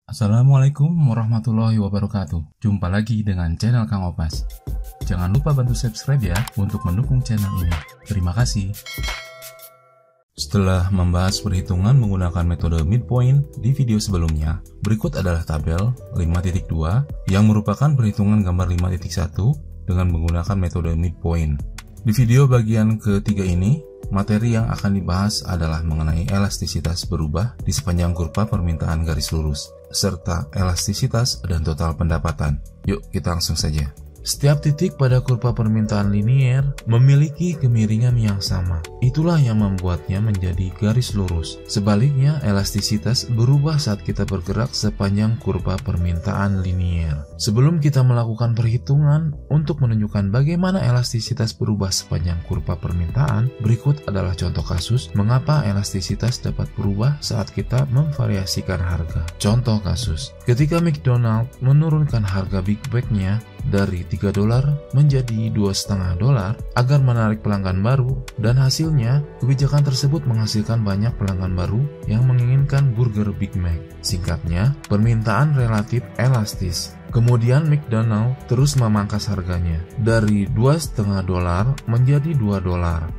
Assalamualaikum warahmatullahi wabarakatuh. Jumpa lagi dengan channel Kang Opas. Jangan lupa bantu subscribe ya untuk mendukung channel ini. Terima kasih. Setelah membahas perhitungan menggunakan metode midpoint di video sebelumnya, berikut adalah tabel 5.2 yang merupakan perhitungan gambar 5.1 dengan menggunakan metode midpoint. Di video bagian ketiga ini, materi yang akan dibahas adalah mengenai elastisitas berubah di sepanjang kurva permintaan garis lurus, serta elastisitas dan total pendapatan. Yuk kita langsung saja. Setiap titik pada kurva permintaan linier memiliki kemiringan yang sama. Itulah yang membuatnya menjadi garis lurus. Sebaliknya, elastisitas berubah saat kita bergerak sepanjang kurva permintaan linier. Sebelum kita melakukan perhitungan untuk menunjukkan bagaimana elastisitas berubah sepanjang kurva permintaan, berikut adalah contoh kasus mengapa elastisitas dapat berubah saat kita memvariasikan harga. Contoh kasus, ketika McDonald menurunkan harga Big Mac-nya dari $3 menjadi $2,5 agar menarik pelanggan baru, dan hasilnya kebijakan tersebut menghasilkan banyak pelanggan baru yang menginginkan burger Big Mac. Singkatnya, permintaan relatif elastis. Kemudian McDonald terus memangkas harganya dari $2,5 menjadi $2.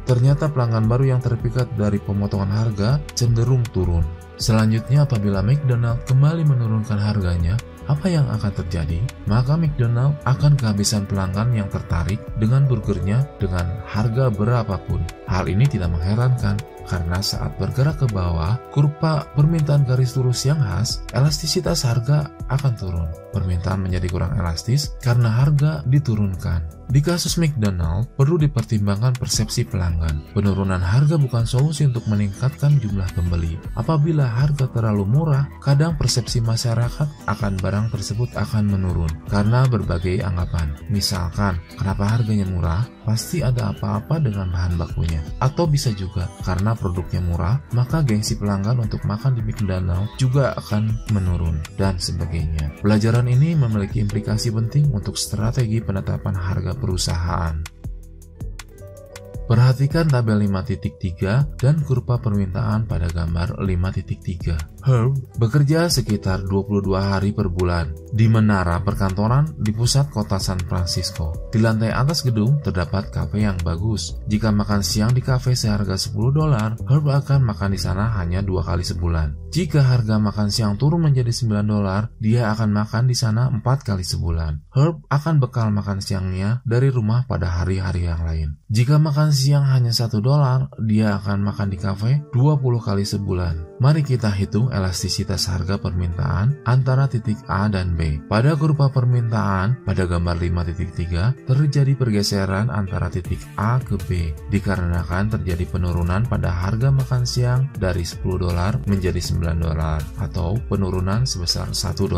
Ternyata pelanggan baru yang terpikat dari pemotongan harga cenderung turun. Selanjutnya, apabila McDonald kembali menurunkan harganya, apa yang akan terjadi? Maka McDonald akan kehabisan pelanggan yang tertarik dengan burgernya dengan harga berapapun. Hal ini tidak mengherankan, karena saat bergerak ke bawah, kurva permintaan garis lurus yang khas, elastisitas harga akan turun. Permintaan menjadi kurang elastis karena harga diturunkan. Di kasus McDonald, perlu dipertimbangkan persepsi pelanggan. Penurunan harga bukan solusi untuk meningkatkan jumlah pembeli. Apabila harga terlalu murah, kadang persepsi masyarakat akan barang tersebut akan menurun karena berbagai anggapan. Misalkan, kenapa harganya murah? Pasti ada apa-apa dengan bahan bakunya. Atau bisa juga karena produknya murah, maka gengsi pelanggan untuk makan di McDonald juga akan menurun, dan sebagainya. Pelajaran ini memiliki implikasi penting untuk strategi penetapan harga perusahaan. Perhatikan tabel 5.3 dan kurva permintaan pada gambar 5.3. Herb bekerja sekitar 22 hari per bulan di menara perkantoran di pusat kota San Francisco. Di lantai atas gedung terdapat kafe yang bagus. Jika makan siang di kafe seharga $10, Herb akan makan di sana hanya 2 kali sebulan. Jika harga makan siang turun menjadi $9, dia akan makan di sana 4 kali sebulan. Herb akan bekal makan siangnya dari rumah pada hari-hari yang lain. Jika makan siang hanya $1, dia akan makan di kafe 20 kali sebulan. Mari kita hitung elastisitas harga permintaan antara titik A dan B. Pada kurva permintaan pada gambar 5.3 terjadi pergeseran antara titik A ke B dikarenakan terjadi penurunan pada harga makan siang dari $10 menjadi $9 atau penurunan sebesar $1.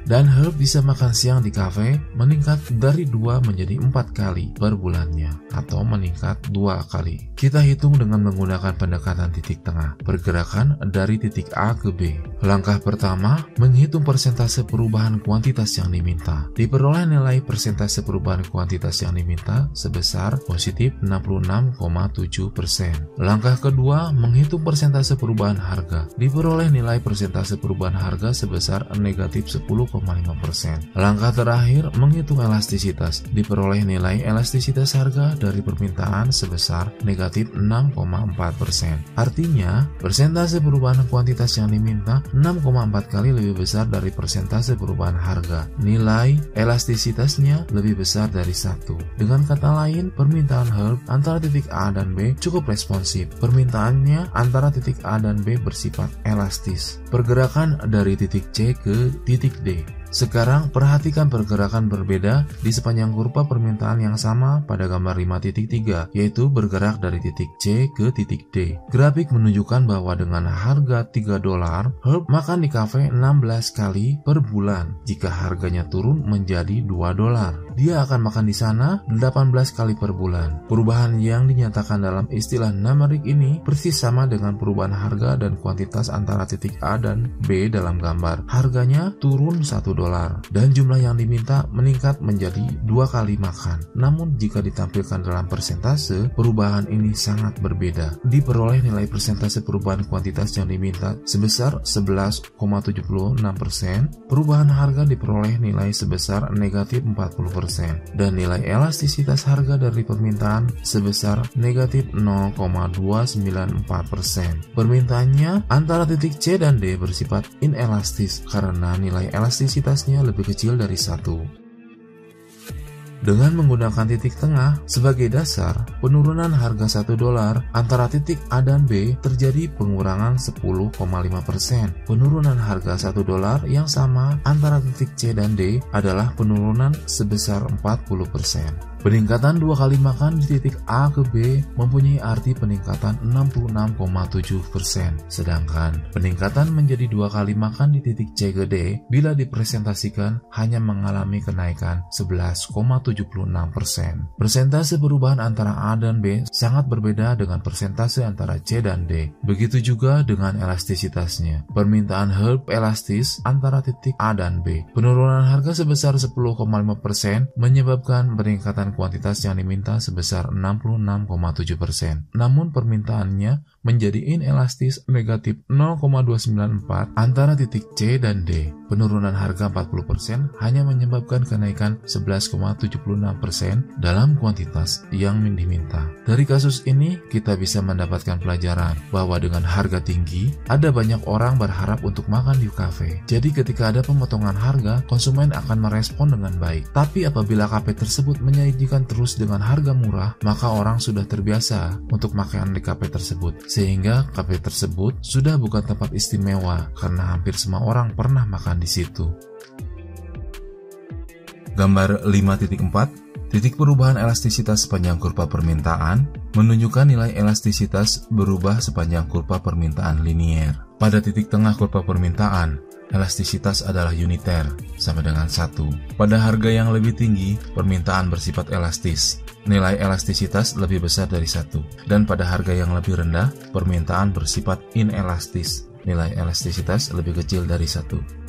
Dan Herb bisa makan siang di kafe meningkat dari 2 menjadi 4 kali per bulannya atau meningkat 2 kali. Kita hitung dengan menggunakan pendekatan titik tengah, pergerakan dari titik A ke B. Langkah pertama, menghitung persentase perubahan kuantitas yang diminta. Diperoleh nilai persentase perubahan kuantitas yang diminta sebesar positif 66,7%. Langkah kedua, menghitung persentase perubahan harga. Diperoleh nilai persentase perubahan harga sebesar negatif 10,5%. Langkah terakhir, menghitung elastisitas. Diperoleh nilai elastisitas harga dari permintaan sebesar negatif 6,4%. Artinya, persentase perubahan kuantitas yang diminta 6,4 kali lebih besar dari persentase perubahan harga. Nilai elastisitasnya lebih besar dari 1. Dengan kata lain, permintaan Herb antara titik A dan B cukup responsif. Permintaannya antara titik A dan B bersifat elastis. Pergerakan dari titik C ke titik D. Sekarang perhatikan pergerakan berbeda di sepanjang kurva permintaan yang sama pada gambar 5.3, yaitu bergerak dari titik C ke titik D. Grafik menunjukkan bahwa dengan harga $3, Herb makan di kafe 16 kali per bulan. Jika harganya turun menjadi $2, dia akan makan di sana 18 kali per bulan. Perubahan yang dinyatakan dalam istilah numerik ini persis sama dengan perubahan harga dan kuantitas antara titik A dan B dalam gambar. Harganya turun $1 dan jumlah yang diminta meningkat menjadi 2 kali makan. Namun jika ditampilkan dalam persentase, perubahan ini sangat berbeda. Diperoleh nilai persentase perubahan kuantitas yang diminta sebesar 11,76%, perubahan harga diperoleh nilai sebesar negatif 40%, dan nilai elastisitas harga dari permintaan sebesar negatif 0,294%. Permintaannya antara titik C dan D bersifat inelastis karena nilai elastisitasnya lebih kecil dari 1. Dengan menggunakan titik tengah sebagai dasar, penurunan harga $1 antara titik A dan B terjadi pengurangan 10,5%. Penurunan harga $1 yang sama antara titik C dan D adalah penurunan sebesar 40%. Peningkatan 2 kali makan di titik A ke B mempunyai arti peningkatan 66,7%. Sedangkan peningkatan menjadi 2 kali makan di titik C ke D bila dipresentasikan hanya mengalami kenaikan 11,76%. Persentase perubahan antara A dan B sangat berbeda dengan persentase antara C dan D. Begitu juga dengan elastisitasnya. Permintaan herb elastis antara titik A dan B. Penurunan harga sebesar 10,5% menyebabkan peningkatan kuantitas yang diminta sebesar 66,7%. Namun permintaannya menjadi inelastis negatif 0,294 antara titik C dan D. Penurunan harga 40% hanya menyebabkan kenaikan 11,76% dalam kuantitas yang diminta. Dari kasus ini, kita bisa mendapatkan pelajaran bahwa dengan harga tinggi, ada banyak orang berharap untuk makan di kafe. Jadi ketika ada pemotongan harga, konsumen akan merespon dengan baik. Tapi apabila kafe tersebut menyajikan terus dengan harga murah, maka orang sudah terbiasa untuk makan di kafe tersebut. Sehingga kafe tersebut sudah bukan tempat istimewa karena hampir semua orang pernah makan di situ. Gambar 5.4, titik perubahan elastisitas sepanjang kurva permintaan menunjukkan nilai elastisitas berubah sepanjang kurva permintaan linier. Pada titik tengah kurva permintaan, elastisitas adalah uniter, sama dengan 1. Pada harga yang lebih tinggi, permintaan bersifat elastis. Nilai elastisitas lebih besar dari 1. Dan pada harga yang lebih rendah, permintaan bersifat inelastis. Nilai elastisitas lebih kecil dari 1.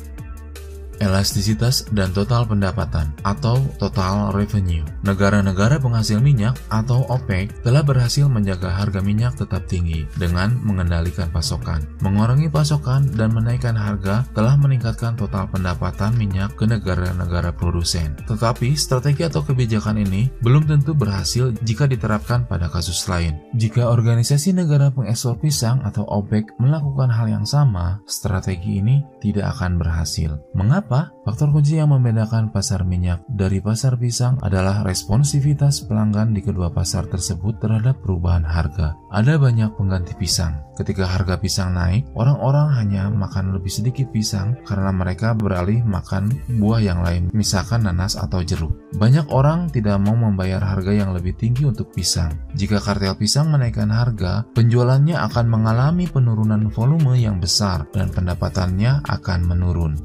Elastisitas dan total pendapatan atau total revenue. Negara-negara penghasil minyak atau OPEC telah berhasil menjaga harga minyak tetap tinggi dengan mengendalikan pasokan. Mengurangi pasokan dan menaikkan harga telah meningkatkan total pendapatan minyak ke negara-negara produsen. Tetapi strategi atau kebijakan ini belum tentu berhasil jika diterapkan pada kasus lain. Jika organisasi negara pengekspor pisang atau OPEC melakukan hal yang sama, strategi ini tidak akan berhasil. Mengapa? Faktor kunci yang membedakan pasar minyak dari pasar pisang adalah responsivitas pelanggan di kedua pasar tersebut terhadap perubahan harga. Ada banyak pengganti pisang. Ketika harga pisang naik, orang-orang hanya makan lebih sedikit pisang karena mereka beralih makan buah yang lain, misalkan nanas atau jeruk. Banyak orang tidak mau membayar harga yang lebih tinggi untuk pisang. Jika kartel pisang menaikkan harga, penjualannya akan mengalami penurunan volume yang besar dan pendapatannya akan menurun.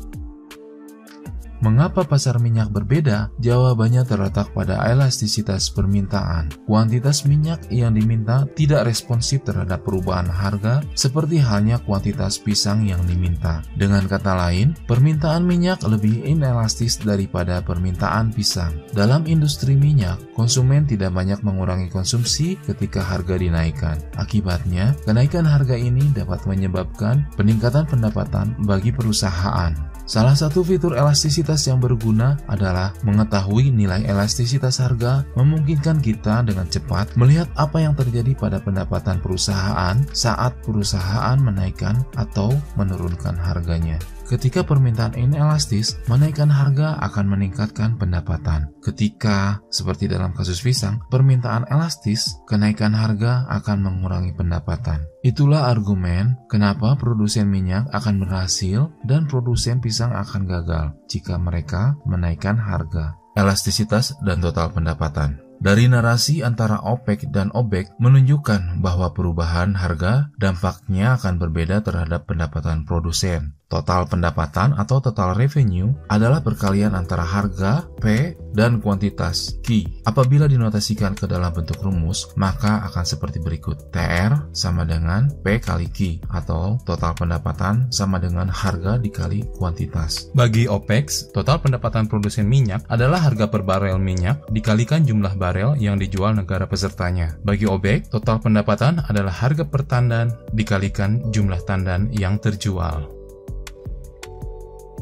Mengapa pasar minyak berbeda? Jawabannya terletak pada elastisitas permintaan. Kuantitas minyak yang diminta tidak responsif terhadap perubahan harga seperti halnya kuantitas pisang yang diminta. Dengan kata lain, permintaan minyak lebih inelastis daripada permintaan pisang. Dalam industri minyak, konsumen tidak banyak mengurangi konsumsi ketika harga dinaikkan. Akibatnya, kenaikan harga ini dapat menyebabkan peningkatan pendapatan bagi perusahaan. Salah satu fitur elastisitas yang berguna adalah mengetahui nilai elastisitas harga, memungkinkan kita dengan cepat melihat apa yang terjadi pada pendapatan perusahaan saat perusahaan menaikkan atau menurunkan harganya. Ketika permintaan inelastis, menaikkan harga akan meningkatkan pendapatan. Ketika, seperti dalam kasus pisang, permintaan elastis, kenaikan harga akan mengurangi pendapatan. Itulah argumen kenapa produsen minyak akan berhasil dan produsen pisang akan gagal jika mereka menaikkan harga. Elastisitas dan total pendapatan. Dari narasi antara OPEC dan OBEC menunjukkan bahwa perubahan harga dampaknya akan berbeda terhadap pendapatan produsen. Total pendapatan atau total revenue adalah perkalian antara harga, P, dan kuantitas, Q. Apabila dinotasikan ke dalam bentuk rumus, maka akan seperti berikut. TR sama dengan P kali Q, atau total pendapatan sama dengan harga dikali kuantitas. Bagi OPEX, total pendapatan produsen minyak adalah harga per barel minyak dikalikan jumlah barel yang dijual negara pesertanya. Bagi OBEK, total pendapatan adalah harga per tandan dikalikan jumlah tandan yang terjual.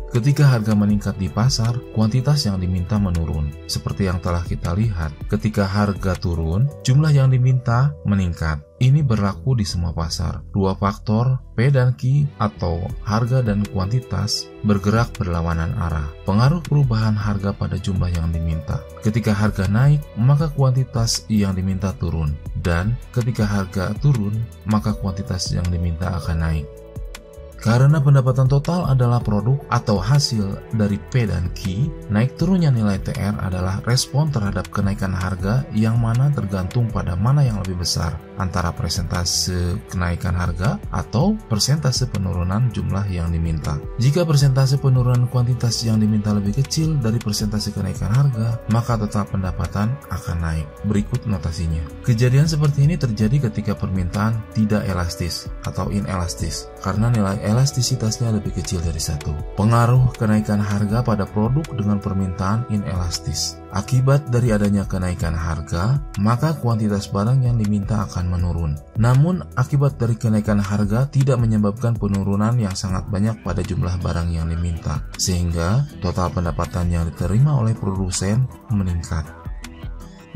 Ketika harga meningkat di pasar, kuantitas yang diminta menurun. Seperti yang telah kita lihat, ketika harga turun, jumlah yang diminta meningkat. Ini berlaku di semua pasar. Dua faktor, P dan Q atau harga dan kuantitas, bergerak berlawanan arah. Pengaruh perubahan harga pada jumlah yang diminta. Ketika harga naik, maka kuantitas yang diminta turun. Dan ketika harga turun, maka kuantitas yang diminta akan naik. Karena pendapatan total adalah produk atau hasil dari P dan Q, naik turunnya nilai TR adalah respon terhadap kenaikan harga yang mana tergantung pada mana yang lebih besar, antara persentase kenaikan harga atau persentase penurunan jumlah yang diminta. Jika persentase penurunan kuantitas yang diminta lebih kecil dari persentase kenaikan harga, maka total pendapatan akan naik. Berikut notasinya. Kejadian seperti ini terjadi ketika permintaan tidak elastis atau inelastis, karena nilai elastisitasnya lebih kecil dari 1. Pengaruh kenaikan harga pada produk dengan permintaan inelastis. Akibat dari adanya kenaikan harga, maka kuantitas barang yang diminta akan menurun. Namun, akibat dari kenaikan harga tidak menyebabkan penurunan yang sangat banyak pada jumlah barang yang diminta, sehingga total pendapatan yang diterima oleh produsen meningkat.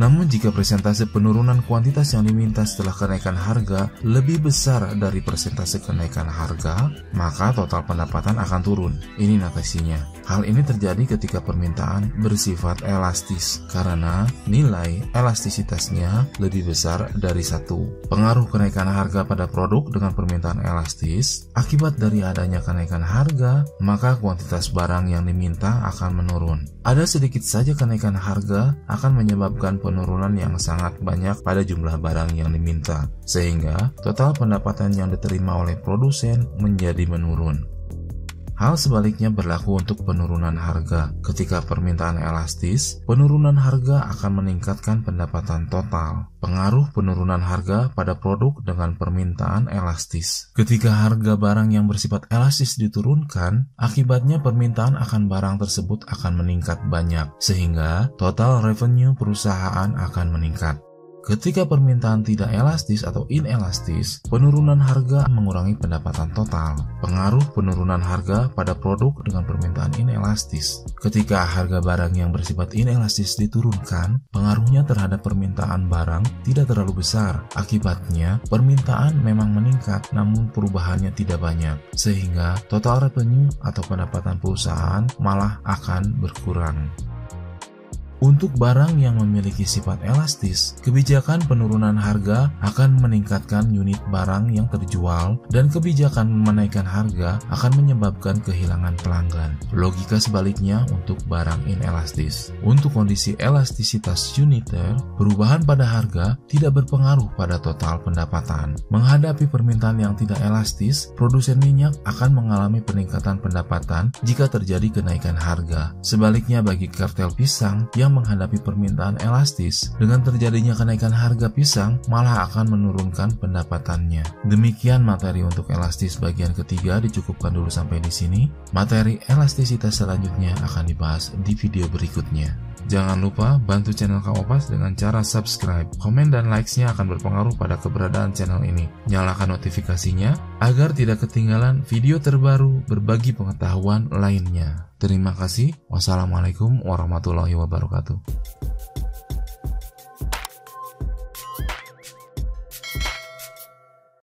Namun jika persentase penurunan kuantitas yang diminta setelah kenaikan harga lebih besar dari persentase kenaikan harga, maka total pendapatan akan turun. Ini notasinya. Hal ini terjadi ketika permintaan bersifat elastis karena nilai elastisitasnya lebih besar dari 1. Pengaruh kenaikan harga pada produk dengan permintaan elastis, akibat dari adanya kenaikan harga, maka kuantitas barang yang diminta akan menurun. Ada sedikit saja kenaikan harga akan menyebabkan penurunan yang sangat banyak pada jumlah barang yang diminta, sehingga total pendapatan yang diterima oleh produsen menjadi menurun. Hal sebaliknya berlaku untuk penurunan harga. Ketika permintaan elastis, penurunan harga akan meningkatkan pendapatan total. Pengaruh penurunan harga pada produk dengan permintaan elastis. Ketika harga barang yang bersifat elastis diturunkan, akibatnya permintaan akan barang tersebut akan meningkat banyak, sehingga total revenue perusahaan akan meningkat. Ketika permintaan tidak elastis atau inelastis, penurunan harga mengurangi pendapatan total. Pengaruh penurunan harga pada produk dengan permintaan inelastis. Ketika harga barang yang bersifat inelastis diturunkan, pengaruhnya terhadap permintaan barang tidak terlalu besar. Akibatnya, permintaan memang meningkat namun perubahannya tidak banyak, sehingga total revenue atau pendapatan perusahaan malah akan berkurang. Untuk barang yang memiliki sifat elastis, kebijakan penurunan harga akan meningkatkan unit barang yang terjual dan kebijakan menaikkan harga akan menyebabkan kehilangan pelanggan. Logika sebaliknya untuk barang inelastis. Untuk kondisi elastisitas uniter, perubahan pada harga tidak berpengaruh pada total pendapatan. Menghadapi permintaan yang tidak elastis, produsen minyak akan mengalami peningkatan pendapatan jika terjadi kenaikan harga. Sebaliknya bagi kartel pisang yang menghadapi permintaan elastis, dengan terjadinya kenaikan harga pisang malah akan menurunkan pendapatannya. Demikian materi untuk elastis bagian ketiga, dicukupkan dulu sampai di sini. Materi elastisitas selanjutnya akan dibahas di video berikutnya. Jangan lupa bantu channel Kaopas dengan cara subscribe, komen dan likes-nya akan berpengaruh pada keberadaan channel ini. Nyalakan notifikasinya agar tidak ketinggalan video terbaru berbagi pengetahuan lainnya. Terima kasih. Wassalamualaikum warahmatullahi wabarakatuh.